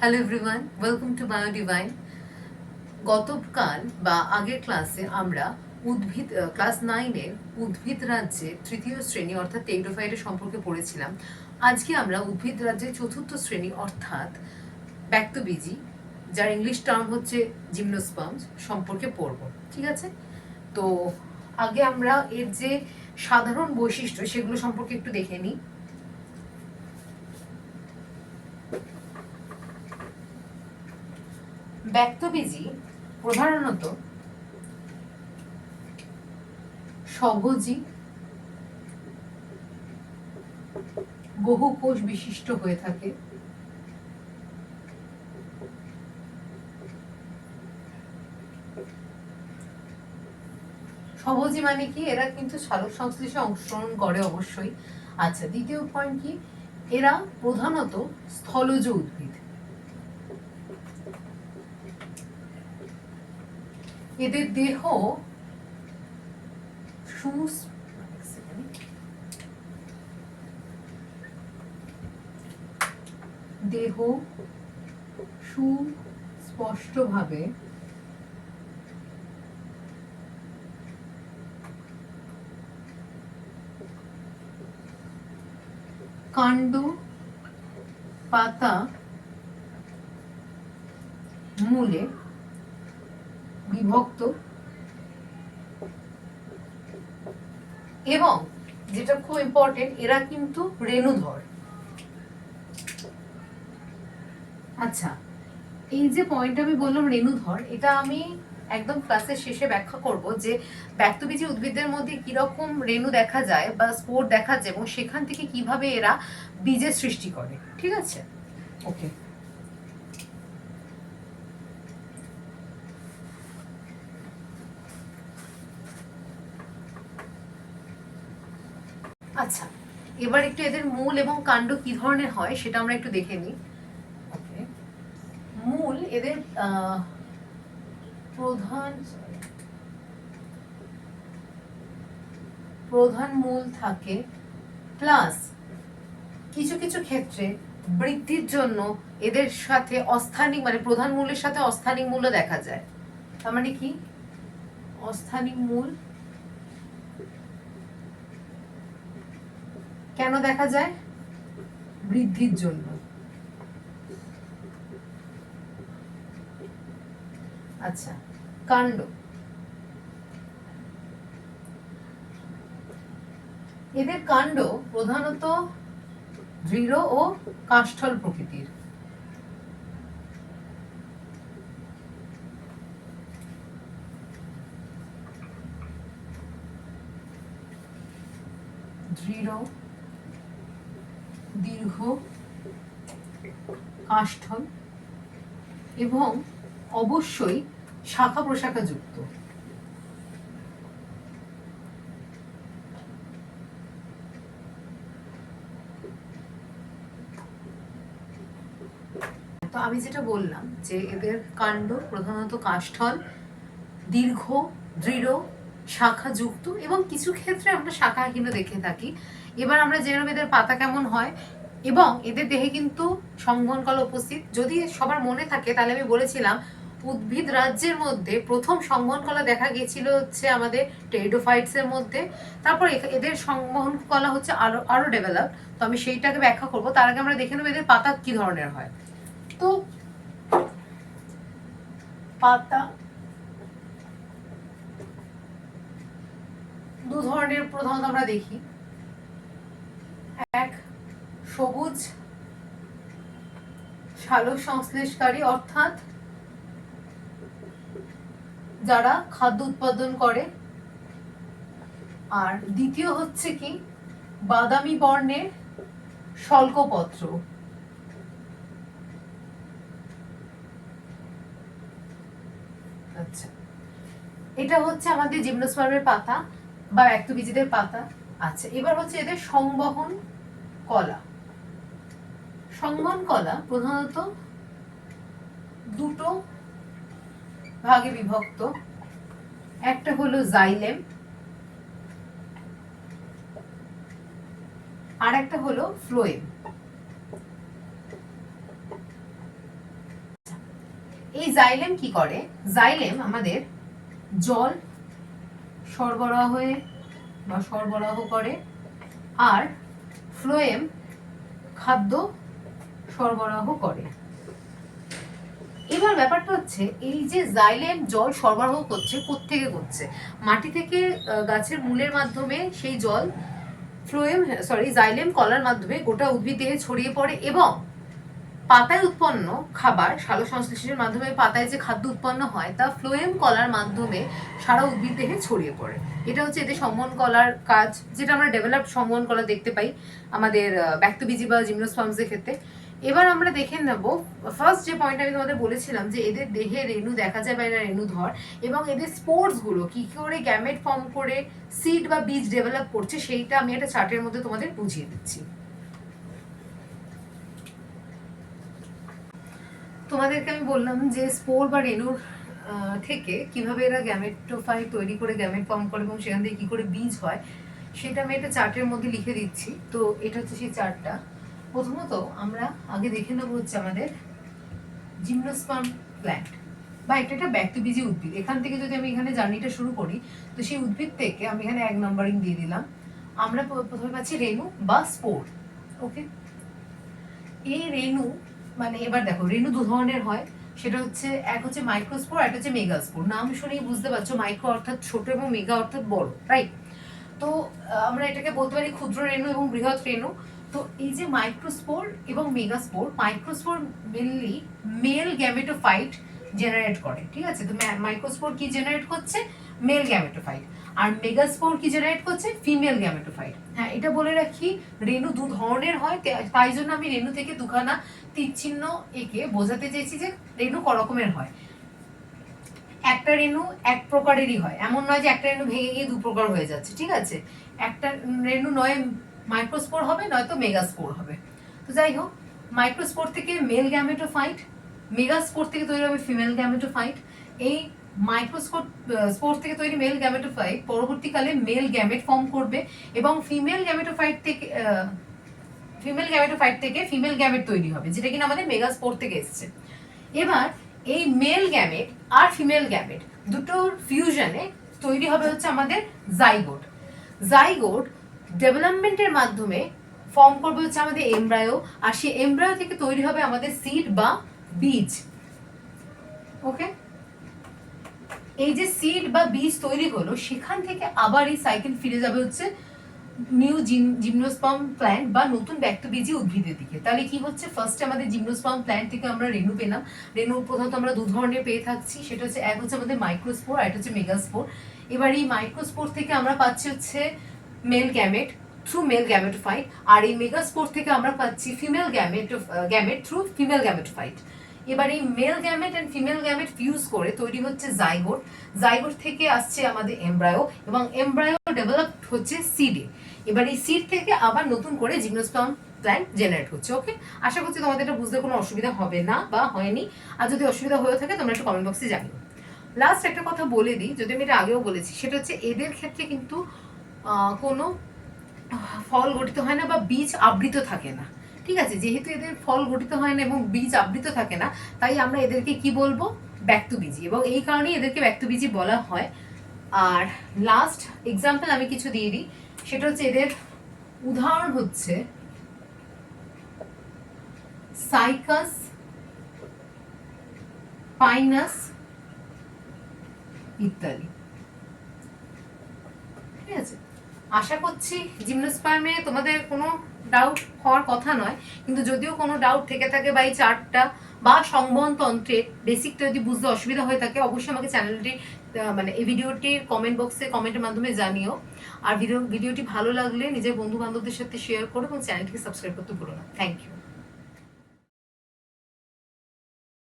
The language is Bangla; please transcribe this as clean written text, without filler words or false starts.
Hello everyone, welcome to BioDivine. গতকাল বা আগের ক্লাসে আমরা উদ্ভিদ ক্লাস 9-এর উদ্ভিদ রাজ্যের তৃতীয় শ্রেণী অর্থাৎ টেরিডোফাইটের সম্পর্কে পড়েছিলাম। আজকে আমরা উদ্ভিদ রাজ্যের চতুর্থ শ্রেণী অর্থাৎ ব্যক্তবীজী, যার ইংলিশ টার্ম হচ্ছে জিমনোস্পার্মস সম্পর্কে পড়ব। ঠিক আছে? তো আগে আমরা এর যে সাধারণ বৈশিষ্ট্য সেগুলো সম্পর্কে একটু দেখে নিই। ব্যক্তবীজী প্রধানত স্বভোজী, বহুকোষ বিশিষ্ট হয়ে থাকে। স্বভোজী মানে কি? এরা কিন্তু সালোক সংশ্লেষে অংশগ্রহণ করে অবশ্যই। আচ্ছা, দ্বিতীয় পয়েন্ট কি? এরা প্রধানত স্থলজ উদ্ভিদ। এদের দেহ সুস্পষ্টভাবে কাণ্ড, পাতা, মূলে বিভক্ত এবং যেটা খুব ইম্পর্টেন্ট, এরা কিন্তু রেণুধর। আচ্ছা, এই যে পয়েন্ট আমি বললাম রেণুধর, এটা আমি একদম ক্লাসের শেষে ব্যাখ্যা করব যে ব্যক্তবীজী উদ্ভিদের মধ্যে কিরকম রেণু দেখা যায় বা স্পোর দেখা যায় এবং সেখান থেকে কিভাবে এরা বীজের সৃষ্টি করে। ঠিক আছে? ওকে। আচ্ছা, এবার একটু এদের মূল এবং কাণ্ড কি ধরনের হয় সেটা আমরা একটু দেখে নিই। মূল এদের প্রধান মূল থাকে, প্লাস কিছু কিছু ক্ষেত্রে বৃদ্ধির জন্য এদের সাথে অস্থানিক মানে প্রধান মূলের সাথে অস্থানিক মূল্য দেখা যায়। তার মানে কি? অস্থানিক মূল কেন দেখা যায়? বৃদ্ধির জন্য। আচ্ছা, কাণ্ড। এদের কাণ্ড প্রধানত দৃঢ় ও কাষ্ঠল প্রকৃতির। দৃঢ়, দীর্ঘ, কাষ্ঠল এবং অবশ্যই শাখা প্রশাখা যুক্ত। তো আমি যেটা বললাম যে এদের কাণ্ড প্রধানত কাষ্ঠল, দীর্ঘ, দৃঢ়, শাখাযুক্ত এবং কিছু ক্ষেত্রে আমরা শাখাহীনও দেখে থাকি। এবার আমরা জেনে নেব এদের পাতা কেমন হয় এবং এদের দেহে কিন্তু সংবহন কলা উপস্থিত। যদি সবার মনে থাকে তাহলে আমি বলেছিলাম উদ্ভিদ রাজ্যের মধ্যে প্রথম সংবহন কলা দেখা গিয়েছিল হচ্ছে আমাদের টেরিডোফাইটস এর মধ্যে। তারপর এদের সংবহন কলা হচ্ছে আরো ডেভেলপ। তো আমি সেইটাকে ব্যাখ্যা করব। তার আগে আমরা দেখে নেব এদের পাতা কি ধরনের হয়। তো পাতা দু ধরনের প্রধানত আমরা দেখি। এক, সবুজ সালোক সংশ্লেষকারী অর্থাৎ যারা খাদ্য উৎপাদন করে। আর দ্বিতীয় হচ্ছে কি বাদামি বর্ণের শল্কপত্র। আচ্ছা, এটা হচ্ছে আমাদের জিমনোস্পার্মের পাতা বা ব্যক্তবীজীদের পাতা। আচ্ছা, এবার হচ্ছে এদের সংবহন কলা। সংবহন কলা প্রধানত দুটো ভাগে বিভক্ত। একটা হলো জাইলেম আর একটা হলো ফ্লোয়েম। এই জাইলেম কি করে? জাইলেম আমাদের জল সরবরাহ করে, আর ফ্লোয়েম খাদ্য সরবরাহ করে। এবার ব্যাপারটা হচ্ছে, এই যে জাইলেম জল সরবরাহ করছে, কোত্থেকে করছে? মাটি থেকে গাছের মূলের মাধ্যমে সেই জল জাইলেম কলার মাধ্যমে গোটা উদ্ভিদ দেহে ছড়িয়ে পড়ে, এবং পাতায় উৎপন্ন খাবার সালোকসংশ্লেষণের মাধ্যমে পাতায় যে খাদ্য উৎপন্ন হয় তা ফ্লোয়েম কলার মাধ্যমে সারা উদ্ভিদ দেহে ছড়িয়ে পড়ে। এটা হচ্ছে এদের সংবহন কলার কাজ, যেটা আমরা ডেভেলপড সংবহন কলা দেখতে পাই আমাদের ব্যক্তবীজী বা জিমনোস্পার্মসের ক্ষেত্রে। এবার আমরা দেখে নেব ফার্স্ট যে পয়েন্ট আমি তোমাদের বলেছিলাম যে এদের দেহে রেণু দেখা যায় বা এরা রেণুধর, এবং এদের স্পোর্স গুলো কি করে গ্যামেট ফর্ম করে সিড বা বীজ ডেভেলপ করছে সেইটা আমি একটা চার্টের মধ্যে তোমাদের বুঝিয়ে দিচ্ছি। তোমাদেরকে আমি বললাম যে স্পোর বা রেণুর থেকে কিভাবে এরা গ্যামেটোফাইট তৈরি করে গ্যামেট ফর্ম করে এবং সেখান থেকে কি করে বীজ হয় সেটা আমি একটা চার্টের মধ্যে লিখে দিচ্ছি। তো এটা হচ্ছে সেই চার্টটা। প্রথমত আমরা আগে দেখে নেবো হচ্ছে আমাদের জিমনোস্পার্ম প্ল্যান্ট, বা এটা একটা ব্যক্তবীজী উদ্ভিদ। এখান থেকে যদি আমি এখানে জার্নিটা শুরু করি, তো সেই উদ্ভিদ থেকে আমি এখানে 1 নম্বরিং দিয়ে দিলাম। আমরা প্রথমে পাচ্ছি রেণু বা স্পোর। ওকে, এই রেণু মানে এবার দেখো রেণু দু ধরনের হয়, সেটা হচ্ছে এক হচ্ছে মাইক্রোস্পোর, একটা হচ্ছে মেগাস্পোর। নাম শুনেই বুঝতে পারছো, মাইক্রো অর্থাৎ ছোট এবং মেগা অর্থাৎ বড়, রাইট? তো আমরা এটাকে বলতে পারি ক্ষুদ্র রেণু এবং বৃহৎ রেণু। তো এই যে মাইক্রোস্পোর এবং megaspore, microspore mainly male gametophyte generate করে, ঠিক আছে? তো মাইক্রোস্পোর কি জেনারেট করছে? Male gametophyte. আর মেগাস্পোর কি জেনারেট করছে? Female gametophyte. হ্যাঁ, এটা বলে রাখি, রেণু দু ধরনের হয়, তাই জন্য আমি রেণু থেকে দুখানা তীর চিহ্ন এঁকে বোঝাতে চেয়েছি যে রেণু ক রকমের হয়। একটা রেণু এক প্রকারেরই হয়, এমন নয় যে একটা রেণু ভেঙে গিয়ে দু প্রকার হয়ে যাচ্ছে, ঠিক আছে? একটা রেণু নয় মাইক্রোস্পোর হবে, নয়তো মেগাস্পোর হবে। তো যাই হোক, মাইক্রোস্পোর থেকে মেল গ্যামেটোফাইট, মেগাস্পোর থেকে তৈরি হবে ফিমেল গ্যামেটোফাইট। এই স্পোর থেকে তৈরি মেল গ্যামেটোফাইট পরবর্তীকালে মেল গ্যামেট ফর্ম করবে, এবং ফিমেল গ্যামেটোফাইট থেকে ফিমেল গ্যামেট তৈরি হবে, যেটা কিনা আমাদের মেগাস্পোর থেকে এসেছে। এবার এই মেল গ্যামেট আর ফিমেল গ্যামেট দুটোর ফিউশনে তৈরি হবে হচ্ছে আমাদের জাইগোট। জাইগোট ডেভেলপমেন্টের মাধ্যমে ফর্ম করবে হচ্ছে আমাদের এমব্রায়ো, আর সেই এমব্রায়ো থেকে তৈরি হবে আমাদের সিড বা বীজ। ওকে, এই যে সিড বা বীজ তৈরি হলো, সেখান থেকে আবার এই সাইকেল ফিরে যাবে হচ্ছে নিউ জিমনোস্পার্ম প্ল্যান্ট বা নতুন ব্যক্তবীজী উদ্ভিদের দিকে। তাহলে কি হচ্ছে, ফার্স্টে আমাদের জিমনোস্পার্ম প্ল্যান্ট থেকে আমরা রেণু পেলাম। রেণু প্রধানত আমরা দু ধরনের পেয়ে থাকছি, সেটা হচ্ছে এক হচ্ছে আমাদের মাইক্রোস্পোর, আর একটা হচ্ছে মেগাস্পোর। এবার এই মাইক্রোস্পোর থেকে আমরা পাচ্ছি হচ্ছে male gamete through male gametophyte, আর এই মেগাস্পোর থেকে আমরা পাচ্ছি female gamete through female gametophyte. এবার এই male gamete and female gamete fuse করে তৈরি হচ্ছে জাইগোট। জাইগোট থেকে আসছে আমাদের এমব্রায়ো, এবং এমব্রায়ো ডেভেলপ হচ্ছে সিডে। এবার এই সিড থেকে আবার নতুন করে জিমনোস্পার্ম প্ল্যান্ট জেনারেট হচ্ছে। ওকে, আশা করছি তোমাদের এটা বুঝতে কোনো অসুবিধা হবে না বা হয়নি। আর যদি অসুবিধা হয়ে থাকে তোমরা একটু কমেন্ট বক্সে জানিও। লাস্ট একটা কথা বলে দিই, যদি আমি এটা আগেও বলেছি, সেটা হচ্ছে এদের ক্ষেত্রে কিন্তু কোনো ফল গঠিত হয় না বা বীজ আবৃত থাকে না, ঠিক আছে? যেহেতু এদের ফল গঠিত হয় না এবং বীজ আবৃত থাকে না, তাই আমরা এদেরকে কি বলবো? ব্যক্তবীজী, এবং এই কারণেই এদেরকে ব্যক্তবীজী বলা হয়। আর লাস্ট এক্সাম্পল আমি কিছু দিয়ে দিই, সেটা হচ্ছে এদের উদাহরণ হচ্ছে সাইকাস, পাইনাস ইত্যাদি, ঠিক আছে? আশা করছি জিমনোস্পার্মে তোমাদের কোনো ডাউট হওয়ার কথা নয়, কিন্তু যদিও কোনো ডাউট থেকে থাকে বা এই চার্টটা বা সংবহন তন্ত্রের বেসিকটা যদি বুঝতে অসুবিধা হয়ে থাকে, অবশ্যই আমাকে চ্যানেলটি মানে এই ভিডিওটির কমেন্ট বক্সে কমেন্টের মাধ্যমে জানিও। আর ভিডিওটি ভালো লাগলে নিজের বন্ধু বান্ধবদের সাথে শেয়ার করো এবং চ্যানেলটিকে সাবস্ক্রাইব করতে ভুলো না। Thank you.